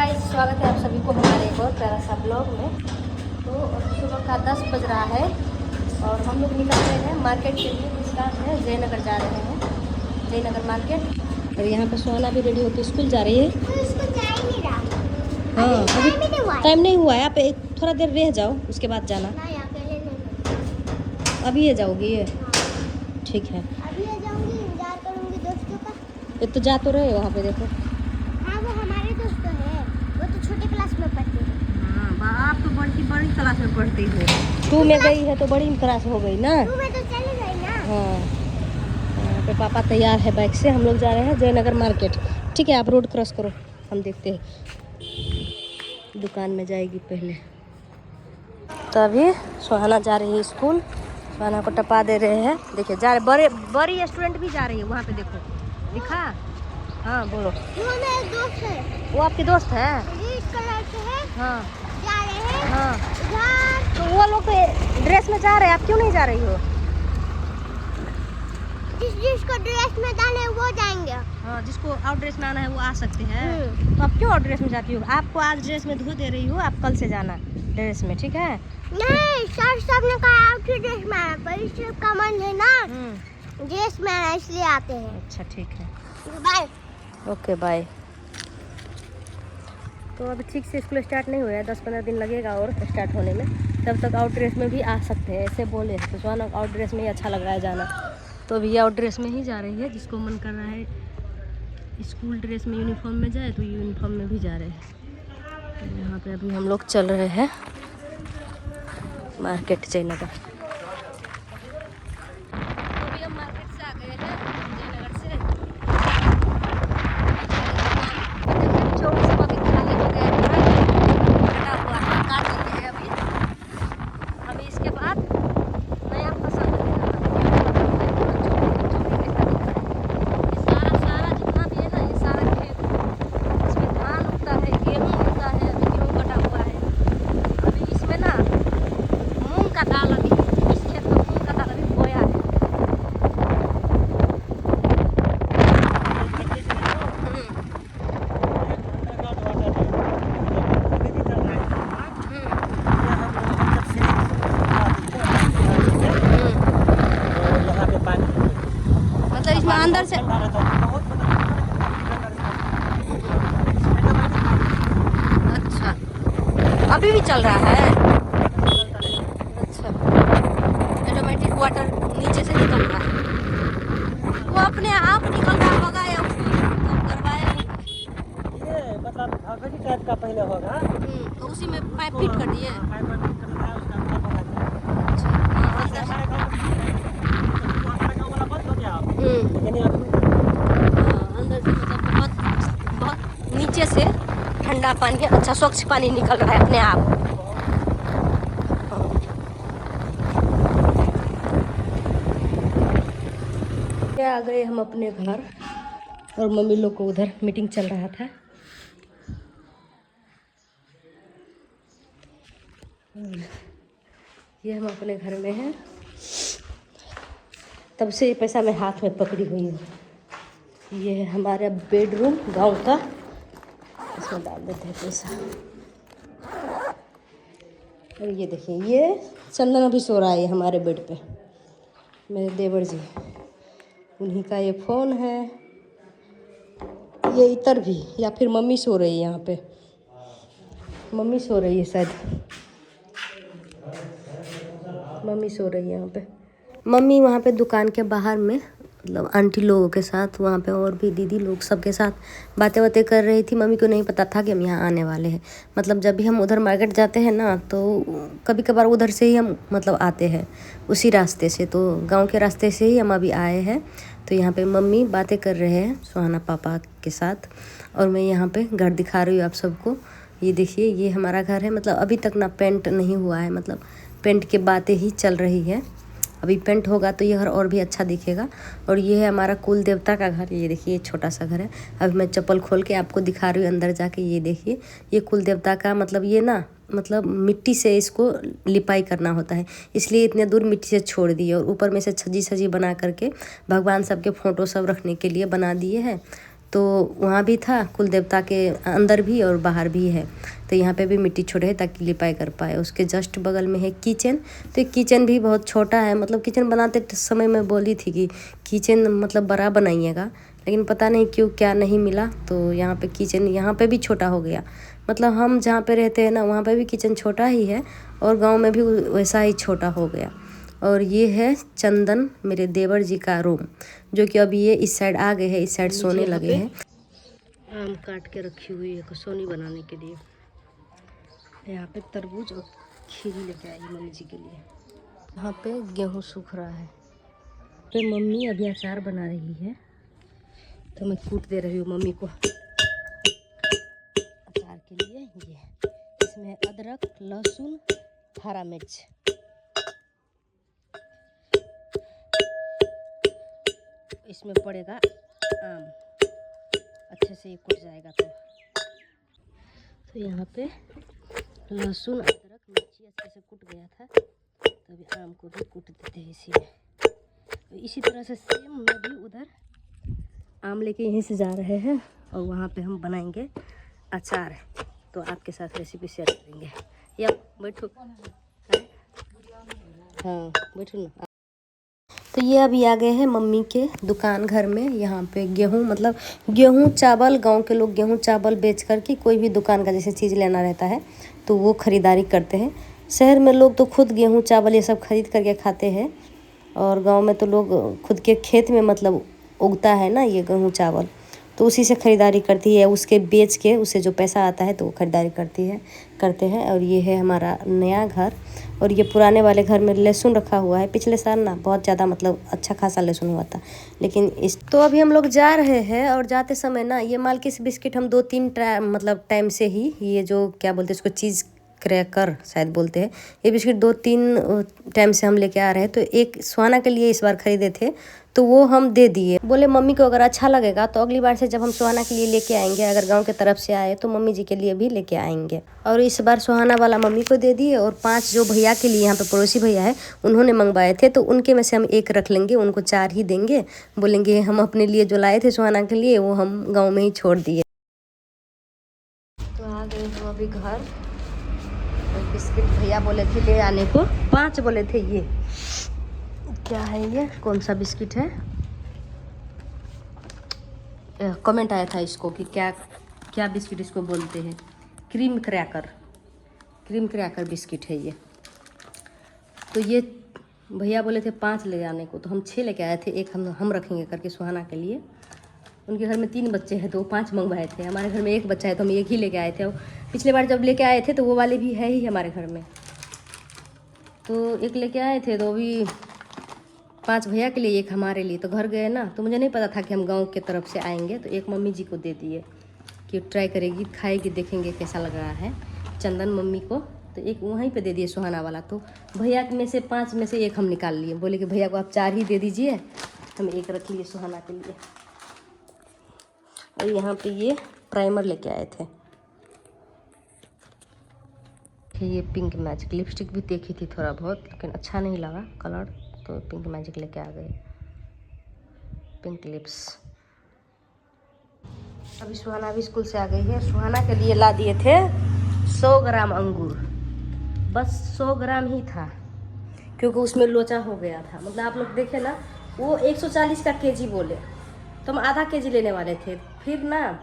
Guys, स्वागत है आप सभी को हमारे एक और प्यारा सा ब्लॉग में। तो सुबह का 10 बज रहा है और हम लोग निकल रहे हैं मार्केट के लिए। कुछ काम है, जयनगर जा रहे हैं, जयनगर मार्केट। और यहाँ पर सोना भी रेडी होकर स्कूल जा रही है। हाँ, अभी टाइम नहीं हुआ है। आप एक थोड़ा देर रह जाओ, उसके बाद जाना। अभी ये जाओगी? ये ठीक है, अभी आ जाऊंगी, इंतजार करूंगी दोस्तों का। ये तो जा तो रहे वहाँ पे, देखो। हाँ, वो हमारे दोस्त तो है, वो तो छोटे क्लास में पढ़ते हैं। हाँ, आप तो बड़ी क्लास में पढ़ती हो। 2 में गई है तो बड़ी क्लास हो गई ना। 2 में तो चली गई ना। हाँ, तो पापा तैयार है बाइक से। हम लोग जा रहे हैं जयनगर मार्केट। ठीक है, आप रोड क्रॉस करो, हम देखते हैं। दुकान में जाएगी पहले। तो अभी सुहाना जा रही है स्कूल। सुहाना को टपा दे रहे हैं। देखिए जा रहे, बड़ी स्टूडेंट भी जा रही है वहाँ पे, देखो दिखा। हाँ बोलो। वो मेरे दोस्त है। वो आपके दोस्त है? रेड कलर के है। हाँ, जा रहे हैं। हाँ, इधर तो वो लोग तो ड्रेस में जा रहे हैं, आप क्यों नहीं जा रही हो? जिसको ड्रेस में जाना है वो जाएंगे। हाँ, जिसको आउट ड्रेस में आना है वो आ सकते हैं। तो आप क्यों आउट ड्रेस में जाती हो? आपको आज ड्रेस में धो दे रही हो, आप कल से जाना ड्रेस में, ठीक है? नहीं, सर सब ने कहा आउट ड्रेस में आना, पर इस का मन है ना ड्रेस में आना, इसलिए आते हैं। अच्छा ठीक है, बाय। Okay bye. तो अभी ठीक से स्कूल स्टार्ट नहीं हुआ है, 10-15 दिन लगेगा और स्टार्ट होने में। तब तक आउट ड्रेस में भी आ सकते हैं, ऐसे बोले हैं। तो सुहाना आउट ड्रेस में ही अच्छा लग रहा है जाना, तो अभी आउट ड्रेस में ही जा रही है। जिसको मन कर रहा है स्कूल ड्रेस में यूनिफॉर्म में जाए तो यूनिफॉर्म में भी जा रहे हैं। तो यहाँ पे अभी हम लोग चल रहे हैं मार्केट जयनगर। अभी हम मार्केट से आ गए हैं जयनगर से। चौक सब अभी खाली हो गया है, कटा हुआ है, काट देते हैं अभी इसके बाद नया फसल लगेगा। सारा जितना भी है ना, ये सारा खेत, इसमें धान उगता है, गेहूँ उगता है। अभी गेहूँ कटा हुआ है। अभी इसमें ना मूंग का दाल, अभी इस खेत में मूंग का दाल अभी बोया है। मतलब इसमें अंदर से अच्छा अभी भी चल रहा है। अच्छा, ऑटोमेटिक वाटर नीचे से निकल रहा है। वो अपने आप निकल रहा होगा या उसको करवाया? ये मतलब भागवती टाइप का पहले होगा। तो उसी में पाइप फिट कर दिए। फाइबर फिट करना है, उसका मतलब होगा। अच्छा, हाँ, जैसे अंदर हमारे गाँव वाला बंद हो गया, लेकिन ये अभी अंदर से मतलब बहुत नीचे से ठंडा पानी, अच्छा स्वच्छ पानी निकल रहा है अपने आप। आ गए हम अपने घर, और मम्मी लोग को उधर मीटिंग चल रहा था। ये हम अपने घर में हैं, तब से ये पैसा मैं हाथ में पकड़ी हुई हूँ। ये है हमारा बेडरूम गांव का, इसमें डाल देते हैं पैसा। और ये देखिए, ये चंदन अभी सो रहा है ये हमारे बेड पे, मेरे देवर जी, उन्हीं का ये फ़ोन है। ये इतर भी, या फिर मम्मी सो रही है यहाँ पे, मम्मी सो रही है शायद, मम्मी सो रही है यहाँ पे। मम्मी वहाँ पे दुकान के बाहर में मतलब आंटी लोगों के साथ, वहाँ पे और भी दीदी लोग सबके साथ बातें कर रही थी। मम्मी को नहीं पता था कि हम यहाँ आने वाले हैं। मतलब जब भी हम उधर मार्केट जाते हैं ना, तो कभी कभार उधर से ही हम मतलब आते हैं, उसी रास्ते से। तो गांव के रास्ते से ही हम अभी आए हैं। तो यहाँ पे मम्मी बातें कर रहे हैं सुहाना पापा के साथ, और मैं यहाँ पे घर दिखा रही हूँ आप सबको। ये देखिए, ये हमारा घर है। मतलब अभी तक ना पेंट नहीं हुआ है, मतलब पेंट की बातें ही चल रही है। अभी पेंट होगा तो ये घर और भी अच्छा दिखेगा। और ये है हमारा कुल देवता का घर। ये देखिए, ये छोटा सा घर है। अभी मैं चप्पल खोल के आपको दिखा रही हूँ अंदर जाके। ये देखिए, ये कुल देवता का मतलब ये ना मतलब मिट्टी से इसको लिपाई करना होता है, इसलिए इतने दूर मिट्टी से छोड़ दिए। और ऊपर में से छजी बना करके भगवान सबके फ़ोटो सब रखने के लिए बना दिए हैं। तो वहाँ भी था, कुल देवता के अंदर भी और बाहर भी है। तो यहाँ पे भी मिट्टी छोड़े है ताकि लिपाई कर पाए। उसके जस्ट बगल में है किचन। तो ये किचन भी बहुत छोटा है, मतलब किचन बनाते समय मैं बोली थी कि किचन मतलब बड़ा बनाइएगा, लेकिन पता नहीं क्यों क्या नहीं मिला। तो यहाँ पे किचन यहाँ पे भी छोटा हो गया। मतलब हम जहाँ पे रहते हैं ना वहाँ पे भी किचन छोटा ही है और गांव में भी वैसा ही छोटा हो गया। और ये है चंदन, मेरे देवर जी का रूम, जो कि अभी ये इस साइड आ गए हैं, इस साइड सोने लगे हैं। आम काट के रखी हुई है कसौनी बनाने के लिए। यहाँ पे तरबूज और खीरी लेके आई मम्मी जी के लिए। यहाँ पे गेहूँ सूख रहा है। तो मम्मी अभी अचार बना रही है, तो मैं कूट दे रही हूँ मम्मी को अचार के लिए। ये इसमें अदरक, लहसुन, हरा मिर्च, इसमें पड़ेगा आम, अच्छे से ये कुट जाएगा। तो यहाँ पे लहसुन, अदरक, मिर्ची अच्छे से कुट गया था, तभी आम को भी कूट देते हैं इसी में। तो इसी तरह से सेम मैं भी उधर आम लेके यहीं से जा रहे हैं और वहाँ पे हम बनाएंगे अचार। तो आपके साथ रेसिपी शेयर करेंगे। या बैठो, हाँ बैठो ना। तो ये अभी आ गए हैं मम्मी के दुकान घर में। यहाँ पे गेहूँ, मतलब गेहूँ चावल, गांव के लोग गेहूँ चावल बेच कर के कोई भी दुकान का जैसे चीज़ लेना रहता है तो वो ख़रीदारी करते हैं। शहर में लोग तो खुद गेहूँ चावल ये सब खरीद करके खाते हैं, और गांव में तो लोग खुद के खेत में मतलब उगता है ना ये गेहूँ चावल, तो उसी से ख़रीदारी करती है। उसके बेच के उससे जो पैसा आता है तो वो ख़रीदारी करते हैं। और ये है हमारा नया घर। और ये पुराने वाले घर में लहसुन रखा हुआ है। पिछले साल ना बहुत ज़्यादा मतलब अच्छा खासा लहसुन हुआ था, लेकिन इस तो अभी हम लोग जा रहे हैं। और जाते समय ना ये मालकिस बिस्किट हम 2-3 मतलब टाइम से ही, ये जो क्या बोलते हैं इसको, चीज़ क्रैकर शायद बोलते हैं, ये बिस्किट 2-3 टाइम से हम लेके आ रहे हैं। तो एक सुहाना के लिए इस बार ख़रीदे थे तो वो हम दे दिए। बोले मम्मी को अगर अच्छा लगेगा तो अगली बार से जब हम सुहाना के लिए लेके आएंगे, अगर गांव की तरफ से आए तो मम्मी जी के लिए भी लेके आएंगे। और इस बार सुहाना वाला मम्मी को दे दिए, और 5 जो भैया के लिए यहाँ पे पड़ोसी भैया है उन्होंने मंगवाए थे, तो उनके में से हम 1 रख लेंगे, उनको 4 ही देंगे। बोलेंगे हम अपने लिए जो लाए थे सुहाना के लिए वो हम गाँव में ही छोड़ दिए। तो आ गए हम अभी घर। बिस्किट भैया बोले थे ले आने को, 5 बोले थे। ये क्या है, ये कौन सा बिस्किट है? कमेंट आया था इसको कि क्या बिस्किट इसको बोलते हैं। क्रीम क्रैकर बिस्किट है ये। तो ये भैया बोले थे 5 ले आने को, तो हम 6 लेके आए थे। 1 हम रखेंगे करके सुहाना के लिए। उनके घर में 3 बच्चे हैं तो 5 मंगवाए थे। हमारे घर में 1 बच्चा है तो हम 1 ही लेके आए थे। और पिछले बार जब लेके आए थे तो वो वाले भी है ही हमारे घर में, तो 1 लेके आए थे। तो अभी 5 भैया के लिए, 1 हमारे लिए। तो घर गए ना, तो मुझे नहीं पता था कि हम गांव के तरफ से आएंगे, तो 1 मम्मी जी को दे दिए कि ट्राई करेगी, खाएगी, देखेंगे कैसा लग रहा है। चंदन मम्मी को, तो 1 वहीं पे दे दिए सुहाना वाला। तो भैया में से 5 में से 1 हम निकाल लिए। बोले कि भैया को आप 4 ही दे दीजिए, हम 1 रख लिए सुहाना के लिए। और यहाँ पे ये प्राइमर लेके आए थे। ये पिंक मैजिक लिपस्टिक भी देखी थी थोड़ा बहुत, लेकिन अच्छा नहीं लगा कलर, तो पिंक मैजिक लेके आ गए, पिंक लिप्स। अभी सुहाना भी स्कूल से आ गई है। सुहाना के लिए ला दिए थे 100 ग्राम अंगूर, बस 100 ग्राम ही था, क्योंकि उसमें लोचा हो गया था। मतलब आप लोग देखे ना, वो 140 का केजी बोले, तो हम आधा केजी लेने वाले थे। फिर ना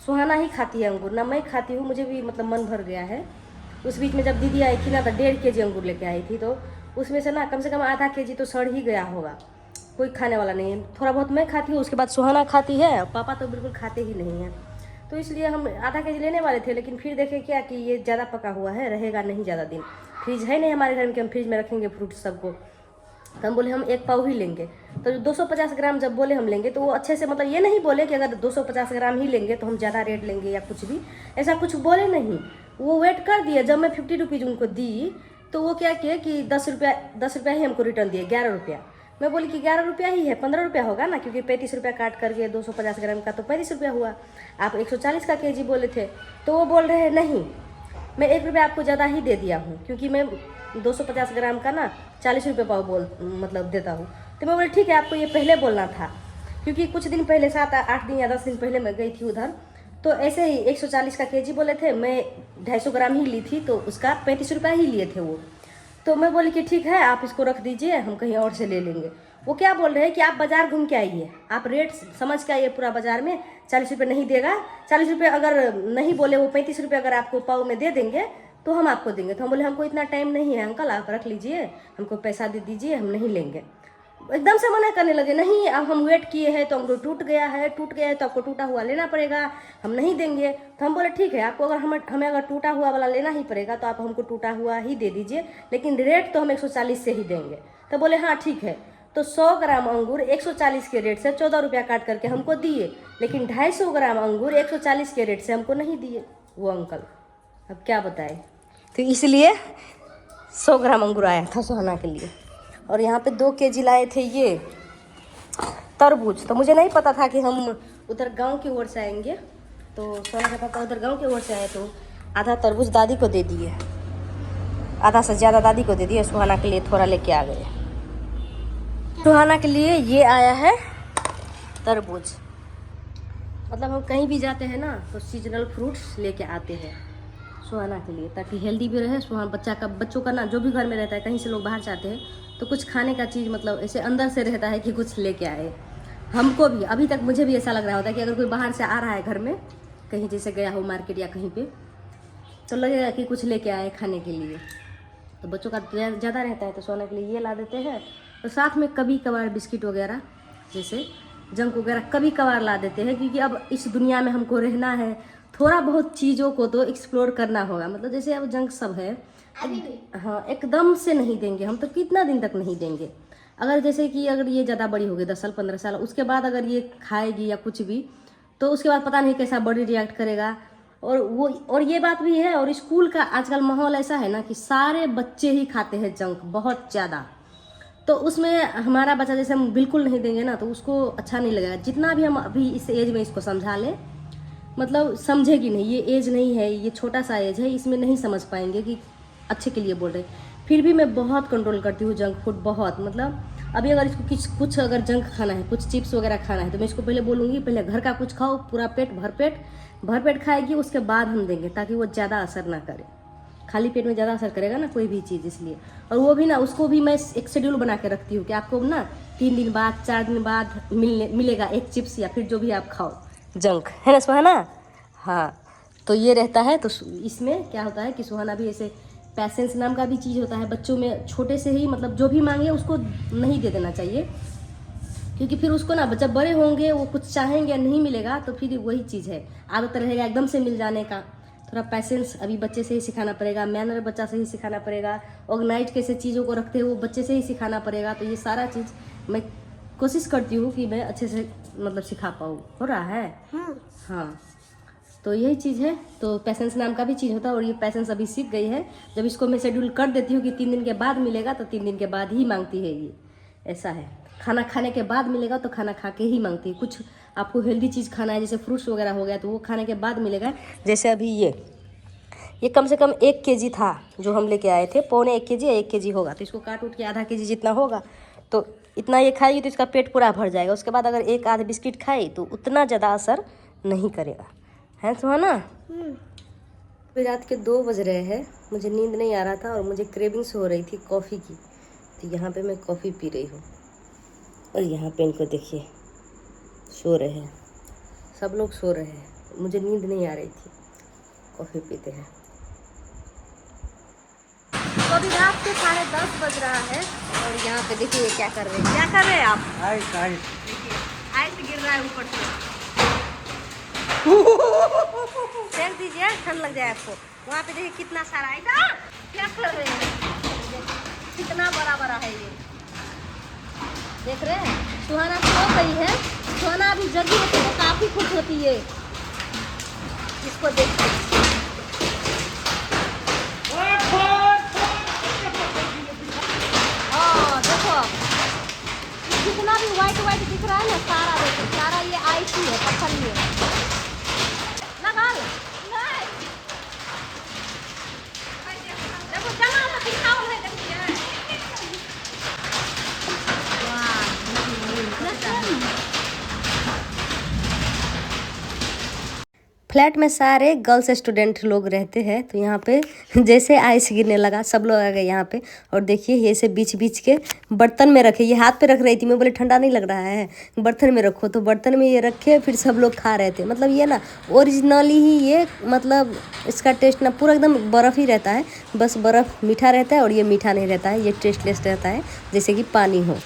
सुहाना ही खाती है अंगूर, ना मैं खाती हूँ, मुझे भी मतलब मन भर गया है। उस बीच में जब दीदी आई थी ना तो 1.5 केजी अंगूर लेके आई थी, तो उसमें से ना कम से कम आधा केजी तो सड़ ही गया होगा। कोई खाने वाला नहीं है। थोड़ा बहुत मैं खाती हूँ, उसके बाद सुहाना खाती है, पापा तो बिल्कुल खाते ही नहीं हैं। तो इसलिए हम आधा केजी लेने वाले थे, लेकिन फिर देखे क्या कि ये ज़्यादा पका हुआ है, रहेगा नहीं ज़्यादा दिन। फ्रिज है नहीं हमारे घर में कि हम फ्रिज में रखेंगे फ्रूट सबको। तो हम बोले हम 1 पाव ही लेंगे। तो 250 ग्राम जब बोले हम लेंगे, तो वो अच्छे से, मतलब ये नहीं बोले कि अगर 250 ग्राम ही लेंगे तो हम ज़्यादा रेट लेंगे या कुछ भी, ऐसा कुछ बोले नहीं। वो वेट कर दिए। जब मैं 50 रुपीज़ उनको दी तो वो क्या किए कि 10 रुपया ही हमको रिटर्न दिए, 11 रुपया। मैं बोली कि 11 रुपया ही है, 15 रुपया होगा ना, क्योंकि 35 रुपया काट करके 250 ग्राम का तो 35 रुपया हुआ। आप 140 का केजी बोले थे, तो वो बोल रहे हैं नहीं, मैं 1 रुपया आपको ज़्यादा ही दे दिया हूँ, क्योंकि मैं 250 ग्राम का ना 40 रुपये पाव मतलब देता हूँ। तो मैं बोले ठीक है, आपको ये पहले बोलना था। क्योंकि कुछ दिन पहले 7-8 दिन या 10 दिन पहले मैं गई थी उधर, तो ऐसे ही 140 का केजी बोले थे, मैं 250 ग्राम ही ली थी, तो उसका 35 रुपये ही लिए थे वो। तो मैं बोली कि ठीक है आप इसको रख दीजिए, हम कहीं और से ले लेंगे। वो क्या बोल रहे हैं कि आप बाज़ार घूम के आइए, आप रेट समझ के आइए पूरा बाज़ार में, 40 रुपये नहीं देगा। 40 रुपये अगर नहीं बोले, वो 35 रुपये अगर आपको पाव में दे देंगे तो हम आपको देंगे। तो हम बोले हमको इतना टाइम नहीं है अंकल, आप रख लीजिए, हमको पैसा दे दीजिए, हम नहीं लेंगे। एकदम से मना करने लगे, नहीं अब हम वेट किए हैं तो हमको टूट गया है तो आपको टूटा हुआ लेना पड़ेगा, हम नहीं देंगे। तो हम बोले ठीक है, आपको अगर हमें अगर टूटा हुआ वाला लेना ही पड़ेगा तो आप हमको टूटा हुआ ही दे दीजिए, लेकिन रेट तो हम 140 से ही देंगे। तो बोले हाँ ठीक है। तो 100 ग्राम अंगूर 140 के रेट से 14 रुपया काट करके हमको दिए, लेकिन 250 ग्राम अंगूर 140 के रेट से हमको नहीं दिए वो अंकल। अब क्या बताए। तो इसलिए 100 ग्राम अंगूर आया था सुहाना के लिए। और यहाँ पे 2 केजी लाए थे ये तरबूज। तो मुझे नहीं पता था कि हम उधर गांव की ओर से आएंगे, तो सोना के पापा उधर गांव की ओर से आए, तो आधा तरबूज दादी को दे दिए, आधा से ज़्यादा दादी को दे दिए, सुहाना के लिए थोड़ा लेके आ गए। सुहाना के लिए ये आया है तरबूज। मतलब हम कहीं भी जाते हैं ना तो सीजनल फ्रूट्स लेके आते हैं सुहाना के लिए, ताकि हेल्दी भी रहे। सुहाना बच्चों का ना जो भी घर में रहता है, कहीं से लोग बाहर जाते हैं तो कुछ खाने का चीज़ मतलब ऐसे अंदर से रहता है कि कुछ लेके आए। हमको भी अभी तक मुझे भी ऐसा लग रहा होता है कि अगर कोई बाहर से आ रहा है घर में, कहीं जैसे गया हो मार्केट या कहीं पे, तो लगेगा कि कुछ लेके आए खाने के लिए। तो बच्चों का ज़्यादा रहता है तो सोना के लिए ये ला देते हैं, तो साथ में कभी कभार बिस्किट वगैरह जैसे जंक वगैरह कभी कभार ला देते हैं, क्योंकि अब इस दुनिया में हमको रहना है, थोड़ा बहुत चीज़ों को तो एक्सप्लोर करना होगा। मतलब जैसे अब जंक सब है, हाँ एकदम से नहीं देंगे हम, तो कितना दिन तक नहीं देंगे। अगर जैसे कि अगर ये ज़्यादा बड़ी हो गई 10 साल 15 साल, उसके बाद अगर ये खाएगी या कुछ भी, तो उसके बाद पता नहीं कैसा बॉडी रिएक्ट करेगा। और ये बात भी है, और स्कूल का आजकल माहौल ऐसा है ना कि सारे बच्चे ही खाते हैं जंक बहुत ज़्यादा, तो उसमें हमारा बच्चा जैसे हम बिल्कुल नहीं देंगे ना तो उसको अच्छा नहीं लगेगा। जितना भी हम अभी इस एज में इसको समझा लें, मतलब समझेगी नहीं, ये एज नहीं है, ये छोटा सा एज है, इसमें नहीं समझ पाएंगे कि अच्छे के लिए बोल रहे। फिर भी मैं बहुत कंट्रोल करती हूँ जंक फूड, बहुत। मतलब अभी अगर इसको कुछ अगर जंक खाना है, कुछ चिप्स वगैरह खाना है, तो मैं इसको पहले बोलूँगी पहले घर का कुछ खाओ, पूरा पेट भर पेट खाएगी, उसके बाद हम देंगे, ताकि वो ज़्यादा असर ना करे। खाली पेट में ज़्यादा असर करेगा ना कोई भी चीज़, इसलिए। और वो भी ना, उसको भी मैं एक शेड्यूल बना के रखती हूँ कि आपको ना 3 दिन बाद 4 दिन बाद मिलेगा एक चिप्स या फिर जो भी आप खाओ जंक, है ना सुहाना। हाँ तो ये रहता है। तो इसमें क्या होता है कि सुहाना भी ऐसे पैसेंस नाम का भी चीज़ होता है बच्चों में, छोटे से ही मतलब जो भी मांगे उसको नहीं दे देना चाहिए, क्योंकि फिर उसको ना जब बड़े होंगे वो कुछ चाहेंगे नहीं मिलेगा, तो फिर वही चीज़ है, आदत रहेगा एकदम से मिल जाने का। थोड़ा पैसेंस अभी बच्चे से ही सिखाना पड़ेगा, मैनर बच्चा से ही सिखाना पड़ेगा, ऑर्गेनाइज कैसे चीज़ों को रखते हैं वो बच्चे से ही सिखाना पड़ेगा। तो ये सारा चीज़ मैं कोशिश करती हूँ कि मैं अच्छे से मतलब सिखा पाऊँ। हो रहा है हाँ, तो यही चीज़ है। तो पैसेंस नाम का भी चीज़ होता है, और ये पैसेंस अभी सीख गई है। जब इसको मैं शेड्यूल कर देती हूँ कि 3 दिन के बाद मिलेगा, तो 3 दिन के बाद ही मांगती है ये, ऐसा है। खाना खाने के बाद मिलेगा तो खाना खा के ही मांगती है। कुछ आपको हेल्दी चीज़ खाना है, जैसे फ्रूट्स वगैरह हो गया, तो वो खाने के बाद मिलेगा। जैसे अभी ये कम से कम 1 केजी था जो हम लेके आए थे, 1.25 केजी या 1 केजी होगा, तो इसको काट उठ के आधा केजी जितना होगा, तो इतना ये खाएगी तो इसका पेट पूरा भर जाएगा। उसके बाद अगर 1 आध बिस्किट खाई तो उतना ज़्यादा असर नहीं करेगा, है सुहाना। अभी रात के 2 बज रहे हैं, मुझे नींद नहीं आ रहा था और मुझे क्रेविंग्स हो रही थी कॉफ़ी की, तो यहाँ पे मैं कॉफ़ी पी रही हूँ। और यहाँ पे इनको देखिए सो रहे हैं, सब लोग सो रहे हैं, मुझे नींद नहीं आ रही थी, कॉफ़ी पीते हैं। तो अभी रात के 10:30 बज रहा है, और यहाँ पे देखिए क्या कर रहे हैं। क्या कर रहे हैं आप? देखिए आइस गिर रहा है ऊपर से। फेंक दीजिए, ठंड लग जाए आपको। वहाँ पे देखिए कितना सारा आइस, क्या कर रहे हैं, कितना बड़ा बड़ा है ये, देख रहे हैं। सुहाना सो गई है, सुहाना अभी जगी है तो काफ़ी खुश होती है इसको देख के। देखो जितना भी व्हाइट दिख रहा है ना, सारा देखो, सारा ये आइस ही है, पत्थर ही है। लगा लो, देखो जमा तो दिखाओ है, देखिए फ्लैट में सारे गर्ल्स स्टूडेंट लोग रहते हैं, तो यहाँ पे जैसे आइस गिरने लगा सब लोग आ गए यहाँ पे। और देखिए ये से बीच बीच के बर्तन में रखे, ये हाथ पे रख रही थी, मैं बोले ठंडा नहीं लग रहा है बर्तन में रखो, तो बर्तन में ये रखे, फिर सब लोग खा रहे थे। मतलब ये ना ओरिजिनली ही ये मतलब इसका टेस्ट ना पूरा एकदम बर्फ़ ही रहता है, बस बर्फ़ मीठा रहता है और ये मीठा नहीं रहता है, ये टेस्टलेस रहता है जैसे कि पानी हो।